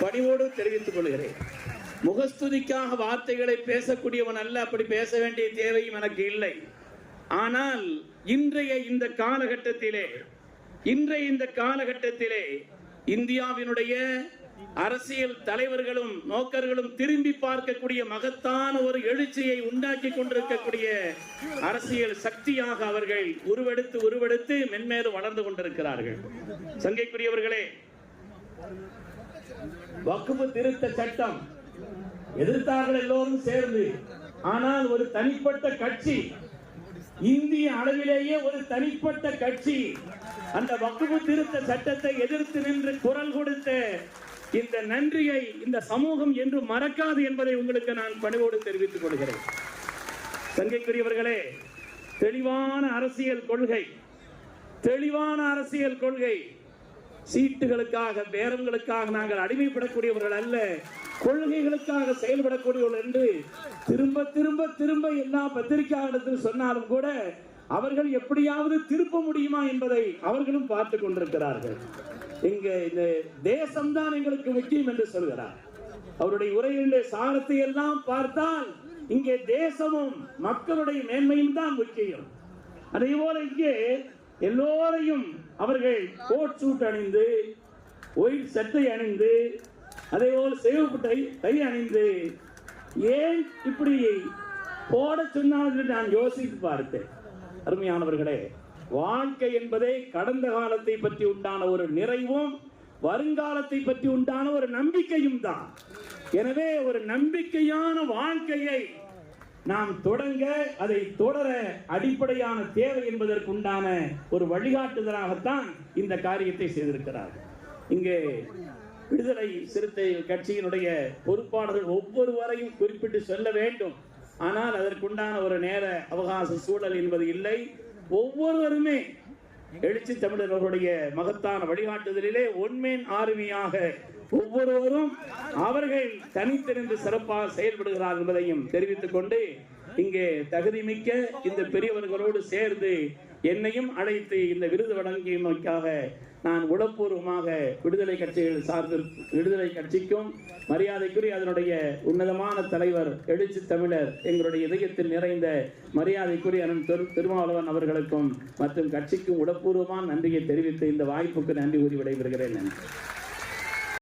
பணிவோடு தெரிவித்துக் கொள்கிறேன். முகஸ்துதிக்காக வார்த்தைகளை பேசக்கூடியவன் அல்ல, அப்படி பேச வேண்டிய தேவையும் எனக்கு இல்லை. ஆனால் இன்றைய இந்த காலகட்டத்திலே இந்தியாவினுடைய அரசியல் தலைவர்களும் நோக்கர்களும் திரும்பி பார்க்கக்கூடிய மகத்தான ஒரு எழுச்சியை உண்டாக்கி கொண்டிருக்கக்கூடிய அரசியல் சக்தியாக அவர்கள் உருவெடுத்து மென்மேலும் வளர்ந்து கொண்டிருக்கிறார்கள். சங்கைக்குரியவர்களே, வக்ஃப் திருத்த சட்டம் எதிர்த்தார்கள் எல்லோரும் சேர்ந்து. ஆனால் ஒரு தனிப்பட்ட கட்சி, இந்திய அளவிலேயே ஒரு தனிப்பட்ட கட்சி அந்த வக்ஃப் திருத்த சட்டத்தை எதிர்த்து நின்று குரல் கொடுத்த இந்த நன்றியை இந்த சமூகம் என்று மறக்காது என்பதை உங்களுக்கு நான் பணிவோடு தெரிவித்துக் கொள்கிறேன். சங்கைக்குரியவர்களே, தெளிவான அரசியல் கொள்கை, சீட்டுகளுக்காக பேரங்களுக்காக நாங்கள் அடிமைப்படக்கூடியவர்கள் அல்ல, கொள்கைகளுக்காக செயல்படக்கூடியவர்கள் என்று திரும்ப எல்லா பத்திரிகையாளர்கள் சொன்னாலும் கூட அவர்கள் எப்படியாவது திருப்ப முடியுமா என்பதை அவர்களும் பார்த்துக் கொண்டிருக்கிறார்கள். இங்க இந்த தேசம்தான் எங்களுக்கு முக்கியம் என்று சொல்கிறார். அவருடைய உரையிலே சாரத்தை எல்லாம் பார்த்தால் இங்கே தேசமும் மக்களுடைய மேன்மையும் தான் முக்கியம். அதே போல இங்கே எல்லோரையும் அவர்கள் கோட் சூட் அணிந்து, ஒயிட் சட்டை அணிந்து, அதே போல் சிவப்பு டை அணிந்து ஏன் இப்படி போட சொன்னார்கள் நான் யோசித்து பார்த்தேன். அருமையானவர்களே, வாழ்க்கை என்பதை கடந்த காலத்தை பற்றி உண்டான ஒரு நிறைவும் வருங்காலத்தை பற்றி உண்டான ஒரு நம்பிக்கையும் தான். எனவே ஒரு நம்பிக்கையான வாழ்க்கையை நாம் தொடங்க, அதை தொடர அடிப்படையான தேவை என்பதற்கு உண்டான ஒரு வழிகாட்டுதலாகத்தான் இந்த காரியத்தை செய்திருக்கிறார். இங்கே விடுதலை சிறுத்தை கட்சியினுடைய பொறுப்பாளர்கள் ஒவ்வொருவரையும் குறிப்பிட்டு சொல்ல வேண்டும். ஆனால் அதற்குண்டான ஒரு நேர அவகாச சூழல் என்பது இல்லை. ஒவ்வொருவருமே எழுச்சி தமிழர்களுடைய மகத்தான வழிகாட்டுதலிலே ஒன்மேன் ஆர்மியாக ஒவ்வொருவரும் அவர்கள் தனித்திருந்து சிறப்பாக செயல்படுகிறார் என்பதையும் தெரிவித்துக் கொண்டு, இங்கே தகுதிமிக்க இந்த பெரியவர்களோடு சேர்ந்து என்னையும் அழைத்து இந்த விருது வழங்கியமைக்காக நான் உளப்பூர்வமாக விடுதலை கட்சிக்கும் மரியாதைக்குரிய அதனுடைய உன்னதமான தலைவர் எழுச்சி தமிழர் எங்களுடைய இதயத்தில் நிறைந்த மரியாதைக்குரிய அண்ணன் திருமாவளவன் அவர்களுக்கும் மற்றும் கட்சிக்கும் உளப்பூர்வமான நன்றியை தெரிவித்து இந்த வாய்ப்புக்கு நன்றி கூறி விடைபெறுகிறேன்.